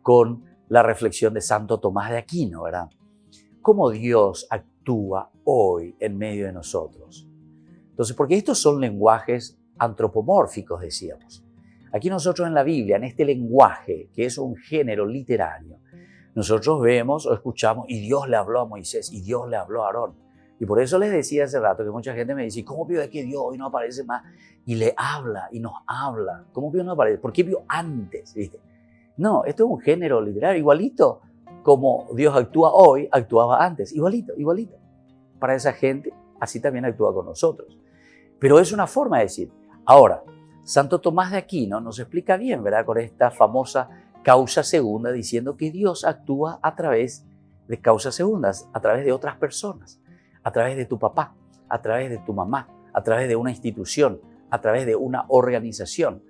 con la reflexión de Santo Tomás de Aquino, ¿verdad? Cómo Dios actúa hoy en medio de nosotros. Entonces, porque estos son lenguajes antropomórficos, decíamos. Aquí nosotros en la Biblia, en este lenguaje, que es un género literario, nosotros vemos o escuchamos, y Dios le habló a Moisés, y Dios le habló a Aarón. Y por eso les decía hace rato que mucha gente me dice, ¿cómo vio que Dios hoy no aparece más? Y le habla, y nos habla. ¿Cómo vio no aparece? ¿Por qué vio antes? ¿Viste? No, esto es un género literario, igualito como Dios actúa hoy, actuaba antes. Igualito, igualito. Para esa gente, así también actúa con nosotros. Pero es una forma de decir. Ahora, Santo Tomás de Aquino nos explica bien, ¿verdad?, con esta famosa causa segunda, diciendo que Dios actúa a través de causas segundas, a través de otras personas, a través de tu papá, a través de tu mamá, a través de una institución, a través de una organización,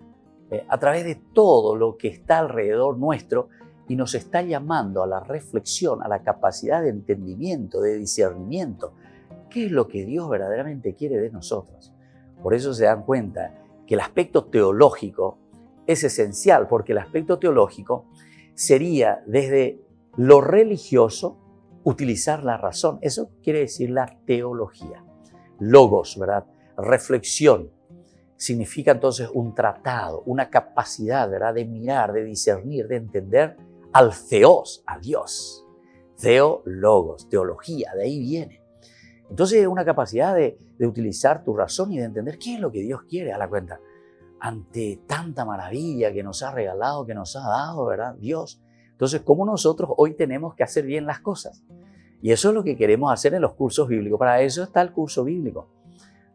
a través de todo lo que está alrededor nuestro, y nos está llamando a la reflexión, a la capacidad de entendimiento, de discernimiento. ¿Qué es lo que Dios verdaderamente quiere de nosotros? Por eso se dan cuenta que el aspecto teológico es esencial, porque el aspecto teológico sería desde lo religioso utilizar la razón. Eso quiere decir la teología. Logos, ¿verdad? Reflexión. Significa entonces un tratado, una capacidad, ¿verdad?, de mirar, de discernir, de entender al Theos, a Dios. Theologos, teología, de ahí viene. Entonces es una capacidad de utilizar tu razón y de entender qué es lo que Dios quiere a la cuenta. Ante tanta maravilla que nos ha regalado, que nos ha dado, ¿verdad?, Dios. Entonces, ¿cómo nosotros hoy tenemos que hacer bien las cosas? Y eso es lo que queremos hacer en los cursos bíblicos. Para eso está el curso bíblico.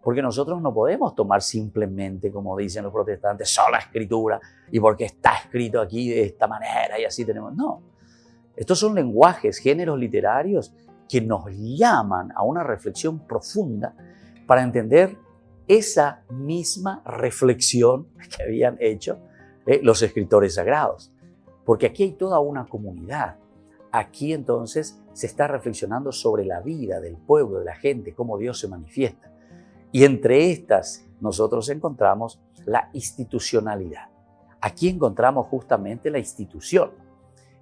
Porque nosotros no podemos tomar simplemente, como dicen los protestantes, sola escritura, y porque está escrito aquí de esta manera y así tenemos. No. Estos son lenguajes, géneros literarios que nos llaman a una reflexión profunda para entender esa misma reflexión que habían hecho los escritores sagrados. Porque aquí hay toda una comunidad. Aquí entonces se está reflexionando sobre la vida del pueblo, de la gente, cómo Dios se manifiesta. Y entre estas nosotros encontramos la institucionalidad. Aquí encontramos justamente la institución.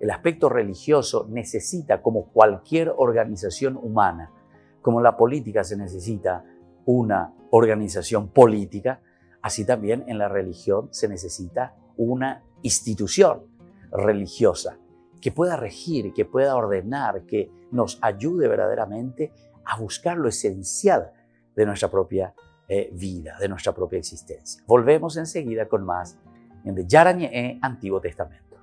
El aspecto religioso necesita, como cualquier organización humana, como la política se necesita una organización política, así también en la religión se necesita una institución religiosa que pueda regir, que pueda ordenar, que nos ayude verdaderamente a buscar lo esencial de nuestra propia vida, de nuestra propia existencia. Volvemos enseguida con más en de Yara Ñe'e Antiguo Testamento.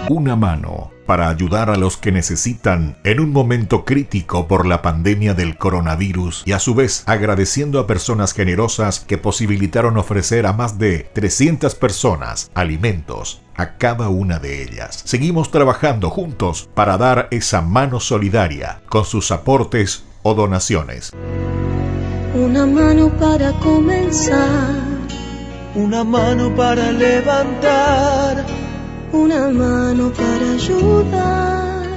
Una mano para ayudar a los que necesitan en un momento crítico por la pandemia del coronavirus y a su vez agradeciendo a personas generosas que posibilitaron ofrecer a más de 300 personas alimentos a cada una de ellas. Seguimos trabajando juntos para dar esa mano solidaria con sus aportes o donaciones. Una mano para comenzar, una mano para levantar, una mano para ayudar,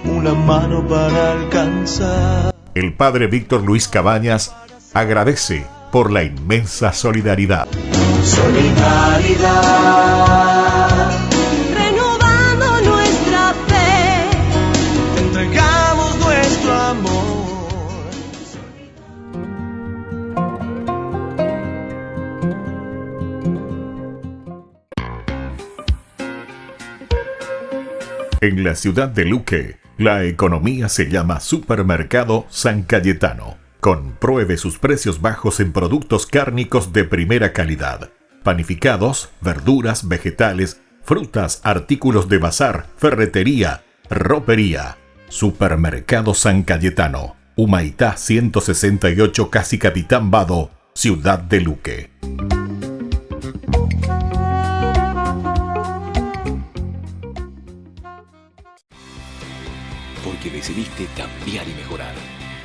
una mano para alcanzar. El padre Víctor Luis Cabañas agradece por la inmensa solidaridad. Solidaridad, renovando nuestra fe, entregamos nuestro amor. En la ciudad de Luque, la economía se llama Supermercado San Cayetano. Compruebe sus precios bajos en productos cárnicos de primera calidad. Panificados, verduras, vegetales, frutas, artículos de bazar, ferretería, ropería. Supermercado San Cayetano. Humaitá 168, Casi Capitán Vado, ciudad de Luque. Porque decidiste cambiar y mejorar.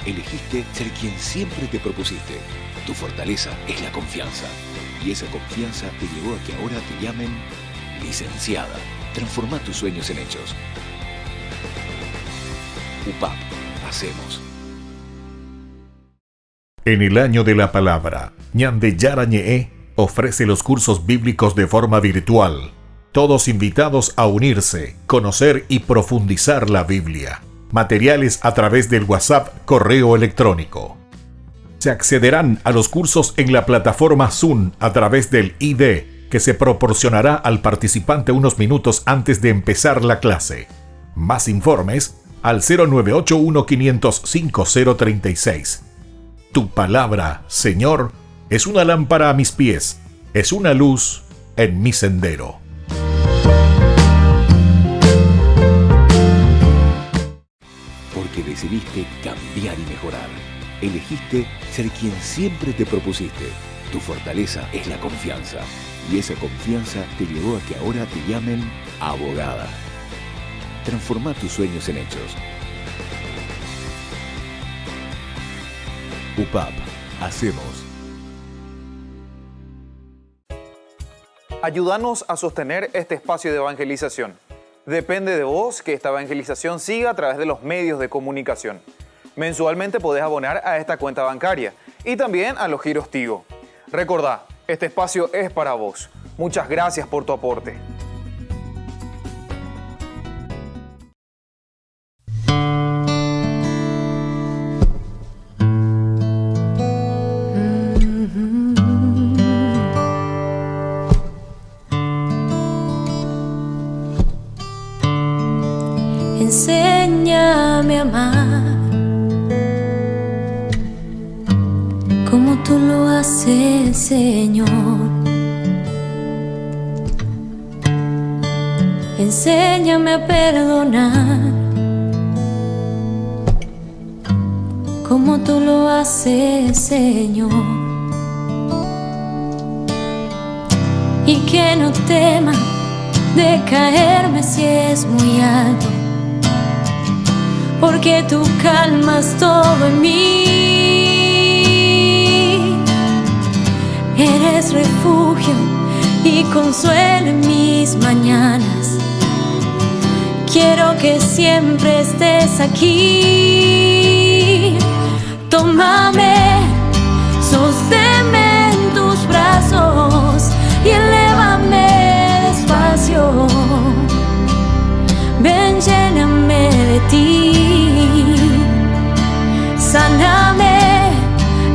Elegiste ser quien siempre te propusiste. Tu fortaleza es la confianza. Y esa confianza te llevó a que ahora te llamen licenciada. Transforma tus sueños en hechos. UPAP, hacemos. En el año de la palabra, Ñande Yara Ñe'e ofrece los cursos bíblicos de forma virtual. Todos invitados a unirse, conocer y profundizar la Biblia. Materiales a través del WhatsApp, correo electrónico. Se accederán a los cursos en la plataforma Zoom a través del ID, que se proporcionará al participante unos minutos antes de empezar la clase. Más informes al 0981-500-5036. Tu palabra, Señor, es una lámpara a mis pies, es una luz en mi sendero. Porque decidiste cambiar y mejorar. Elegiste ser quien siempre te propusiste. Tu fortaleza es la confianza. Y esa confianza te llevó a que ahora te llamen abogada. Transforma tus sueños en hechos. UPAP, hacemos. Ayúdanos a sostener este espacio de evangelización. Depende de vos que esta evangelización siga a través de los medios de comunicación. Mensualmente podés abonar a esta cuenta bancaria y también a los giros Tigo. Recordá, este espacio es para vos. Muchas gracias por tu aporte. Enséñame a amar como tú lo haces, Señor. Enséñame a perdonar como tú lo haces, Señor. Y que no tema de caerme si es muy alto, porque tú calmas todo en mí. Eres refugio y consuelo en mis mañanas. Quiero que siempre estés aquí. Tómame, sosténme en tus brazos y elévame despacio. Ven, lléname de ti. Sáname,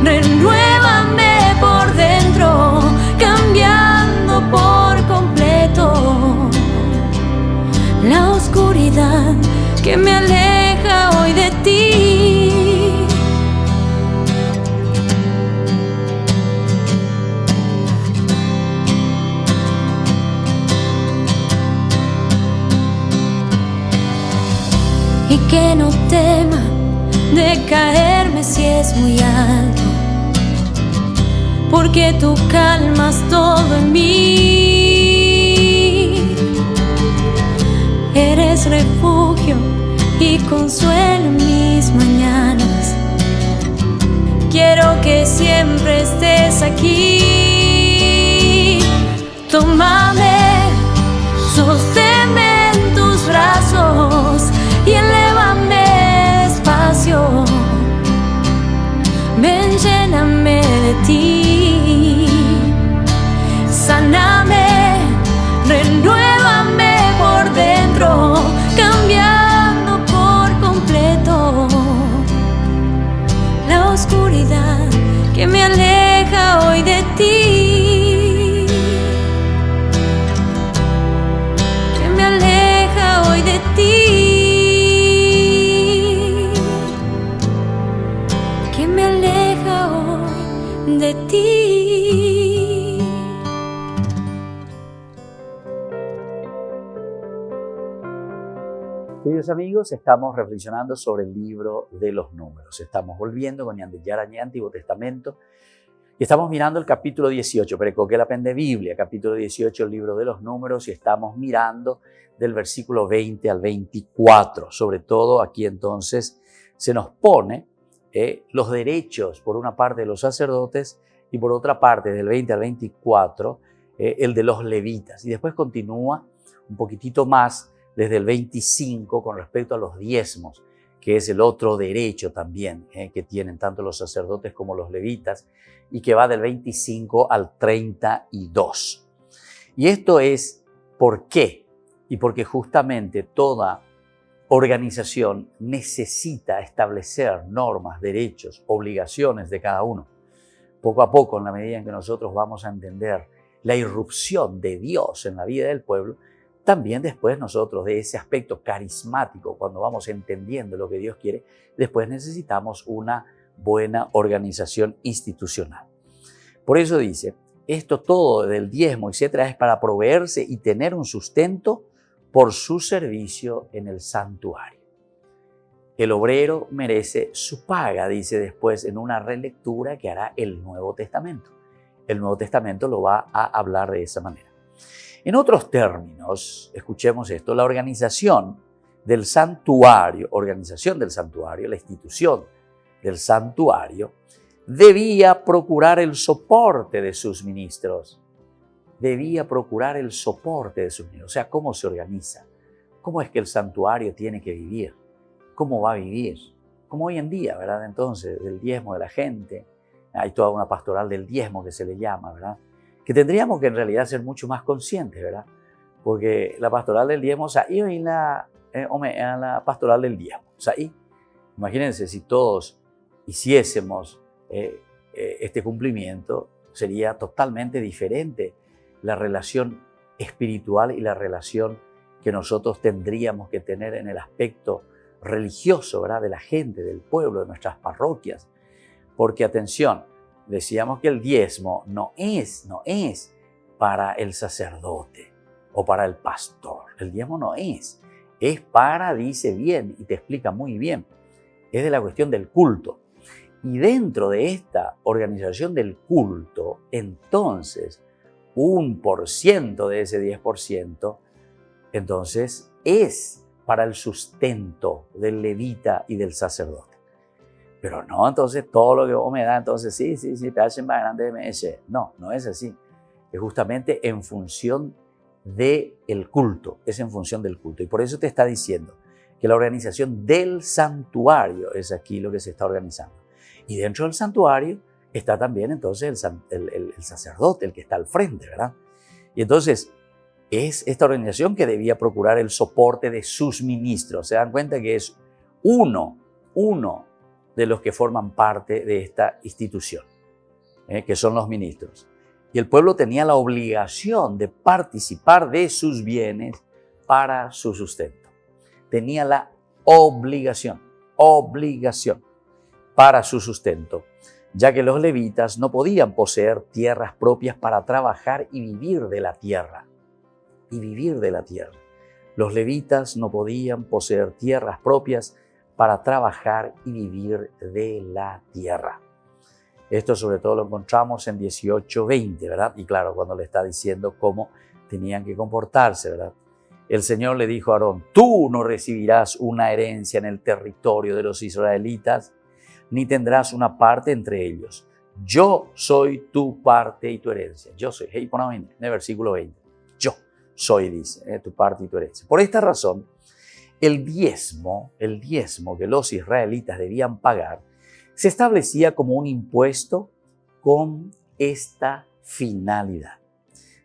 renuévame por dentro, cambiando por completo la oscuridad que me aleja hoy de ti. y que no tema de caerme si es muy alto, porque tú calmas todo en mí. Eres refugio y consuelo en mis mañanas. Quiero que siempre estés aquí. Tómame, sosténme en tus brazos y elévame despacio. Ven, lléname de ti. Sáname, renuévame por dentro, cambiando por completo la oscuridad que me aleja hoy de ti, que me aleja hoy de ti, que me aleja hoy de ti. Queridos amigos, estamos reflexionando sobre el libro de los números. Estamos volviendo con Ñan de Yara Ñe Antiguo Testamento y estamos mirando el capítulo 18, Perecoque la Pende Biblia, capítulo 18, el libro de los números, y estamos mirando del versículo 20 al 24. Sobre todo aquí entonces se nos pone los derechos, por una parte de los sacerdotes y por otra parte del 20 al 24, el de los levitas. Y después continúa un poquitito más desde el 25 con respecto a los diezmos, que es el otro derecho también que tienen tanto los sacerdotes como los levitas, y que va del 25 al 32. Y esto es ¿por qué? Y porque justamente toda organización necesita establecer normas, derechos, obligaciones de cada uno. Poco a poco, en la medida en que nosotros vamos a entender la irrupción de Dios en la vida del pueblo, también después nosotros de ese aspecto carismático, cuando vamos entendiendo lo que Dios quiere, después necesitamos una buena organización institucional. Por eso dice, esto todo del diezmo, etcétera, es para proveerse y tener un sustento por su servicio en el santuario. El obrero merece su paga, dice después en una relectura que hará el Nuevo Testamento. El Nuevo Testamento lo va a hablar de esa manera. En otros términos, escuchemos esto, la organización del santuario, la institución del santuario, debía procurar el soporte de sus ministros. Debía procurar el soporte de sus ministros. O sea, ¿cómo se organiza? ¿Cómo es que el santuario tiene que vivir? ¿Cómo va a vivir? Como hoy en día, ¿verdad? Entonces, del diezmo de la gente, hay toda una pastoral del diezmo que se le llama, ¿verdad? Que tendríamos que en realidad ser mucho más conscientes, ¿verdad? Porque la pastoral del diezmo, o sea, y la pastoral del diezmo, o sea, imagínense si todos hiciésemos este cumplimiento, sería totalmente diferente la relación espiritual y la relación que nosotros tendríamos que tener en el aspecto religioso, ¿verdad? De la gente, del pueblo, de nuestras parroquias. Porque, atención, decíamos que el diezmo no es para el sacerdote o para el pastor. El diezmo no es para, dice bien y te explica muy bien, es de la cuestión del culto. Y dentro de esta organización del culto, entonces, 1% de ese 10%, entonces es para el sustento del levita y del sacerdote. Pero no, entonces todo lo que vos me das, entonces sí, te hacen más grande de ese. No es así. Es justamente en función del culto, es en función del culto. Y por eso te está diciendo que la organización del santuario es aquí lo que se está organizando. Y dentro del santuario está también entonces el sacerdote, el que está al frente, ¿verdad? Y entonces es esta organización que debía procurar el soporte de sus ministros. Se dan cuenta que es uno de los que forman parte de esta institución, que son los ministros. Y el pueblo tenía la obligación de participar de sus bienes para su sustento. Tenía la obligación para su sustento, ya que los levitas no podían poseer tierras propias para trabajar y vivir de la tierra. Los levitas no podían poseer tierras propias para trabajar y vivir de la tierra. Esto sobre todo lo encontramos en 18:20, ¿verdad? Y claro, cuando le está diciendo cómo tenían que comportarse, ¿verdad? El Señor le dijo a Aarón, tú no recibirás una herencia en el territorio de los israelitas, ni tendrás una parte entre ellos. Yo soy tu parte y tu herencia. Yo soy. Hey, pon en el versículo 20. Yo soy, dice, tu parte y tu herencia. Por esta razón, el diezmo que los israelitas debían pagar, se establecía como un impuesto con esta finalidad.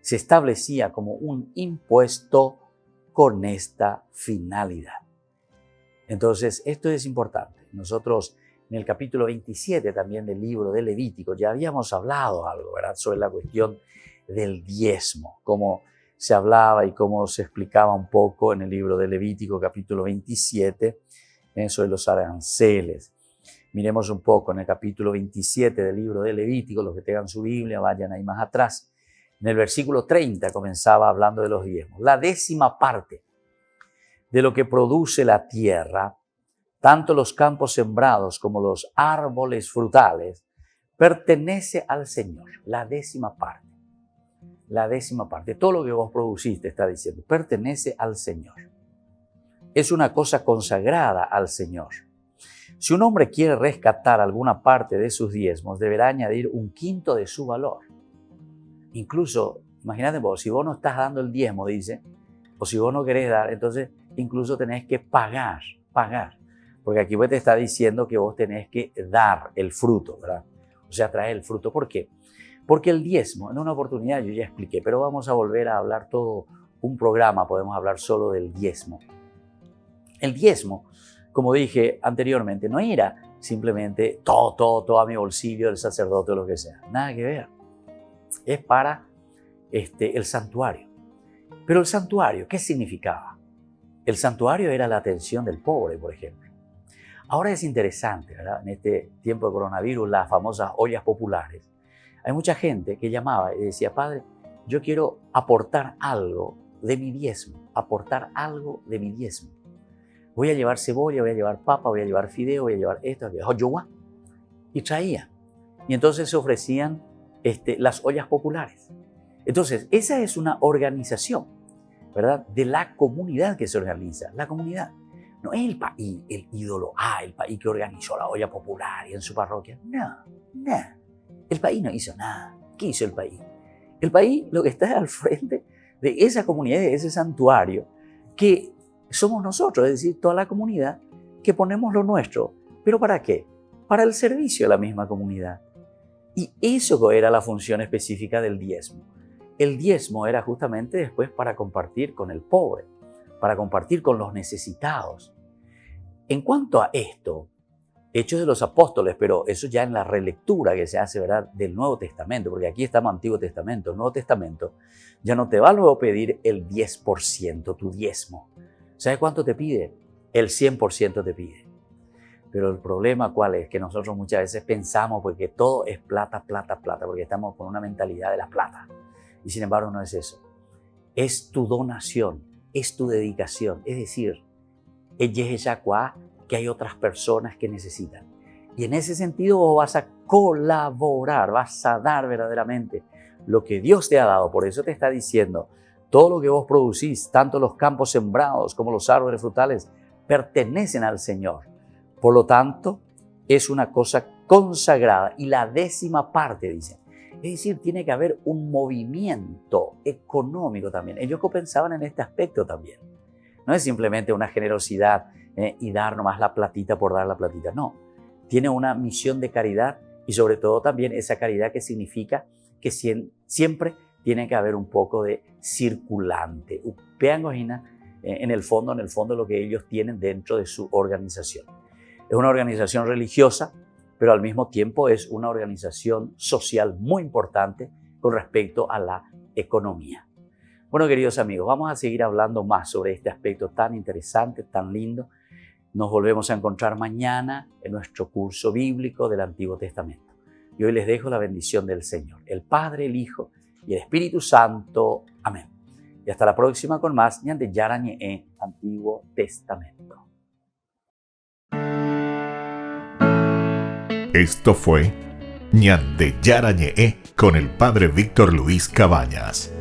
Se establecía como un impuesto con esta finalidad. Entonces, esto es importante. Nosotros en el capítulo 27 también del libro de Levítico ya habíamos hablado algo, ¿verdad?, sobre la cuestión del diezmo, cómo se hablaba y cómo se explicaba un poco en el libro de Levítico capítulo 27, sobre los aranceles. Miremos un poco en el capítulo 27 del libro de Levítico, los que tengan su Biblia, vayan ahí más atrás. En el versículo 30 comenzaba hablando de los diezmos. La 10ª parte de lo que produce la tierra, tanto los campos sembrados como los árboles frutales, pertenece al Señor. La 10ª parte. La 10ª parte. Todo lo que vos produciste, está diciendo, pertenece al Señor. Es una cosa consagrada al Señor. Si un hombre quiere rescatar alguna parte de sus diezmos, deberá añadir 1/5 de su valor. Incluso, imagínate vos, si vos no estás dando el diezmo, dice, o si vos no querés dar, entonces incluso tenés que pagar. Porque aquí te está diciendo que vos tenés que dar el fruto, ¿verdad? O sea, traer el fruto. ¿Por qué? Porque el diezmo, en una oportunidad yo ya expliqué, pero vamos a volver a hablar todo un programa, podemos hablar solo del diezmo. El diezmo, como dije anteriormente, no era simplemente todo a mi bolsillo, el sacerdote o lo que sea. Nada que ver. Es para el santuario. Pero el santuario, ¿qué significaba? El santuario era la atención del pobre, por ejemplo. Ahora es interesante, ¿verdad? En este tiempo de coronavirus, las famosas ollas populares. Hay mucha gente que llamaba y decía, Padre, yo quiero aportar algo de mi diezmo, Voy a llevar cebolla, voy a llevar papa, voy a llevar fideo, voy a llevar esto, y traía. Y entonces se ofrecían las ollas populares. Entonces, esa es una organización, ¿verdad?, de la comunidad que se organiza. La comunidad. No es el país, el ídolo, el país que organizó la olla popular y en su parroquia. No. El país no hizo nada. ¿Qué hizo el país? El país lo que está al frente de esa comunidad, de ese santuario, que somos nosotros, es decir, toda la comunidad, que ponemos lo nuestro. ¿Pero para qué? Para el servicio de la misma comunidad. Y eso era la función específica del diezmo. El diezmo era justamente después para compartir con el pobre, para compartir con los necesitados. En cuanto a esto, Hechos de los Apóstoles, pero eso ya en la relectura que se hace, ¿verdad?, del Nuevo Testamento, porque aquí estamos Antiguo Testamento, el Nuevo Testamento, ya no te va luego a pedir el 10%, tu diezmo. ¿Sabes cuánto te pide? El 100% te pide. Pero el problema, ¿cuál es? Que nosotros muchas veces pensamos porque todo es plata, porque estamos con una mentalidad de la plata. Y sin embargo no es eso. Es tu donación, es tu dedicación. Es decir, que hay otras personas que necesitan. Y en ese sentido vos vas a colaborar, vas a dar verdaderamente lo que Dios te ha dado. Por eso te está diciendo, todo lo que vos producís, tanto los campos sembrados como los árboles frutales, pertenecen al Señor. Por lo tanto, es una cosa consagrada. Y la 10ª parte, dice. Es decir, tiene que haber un movimiento económico también. Ellos pensaban en este aspecto también. No es simplemente una generosidad y dar nomás la platita por dar la platita. No, tiene una misión de caridad y sobre todo también esa caridad que significa que siempre tiene que haber un poco de circulante. En el fondo lo que ellos tienen dentro de su organización. Es una organización religiosa, pero al mismo tiempo es una organización social muy importante con respecto a la economía. Bueno, queridos amigos, vamos a seguir hablando más sobre este aspecto tan interesante, tan lindo. Nos volvemos a encontrar mañana en nuestro curso bíblico del Antiguo Testamento. Y hoy les dejo la bendición del Señor, el Padre, el Hijo y el Espíritu Santo. Amén. Y hasta la próxima con más Ñande Yara Ñe Antiguo Testamento. Esto fue Ñande Yara Ñe con el padre Víctor Luis Cabañas.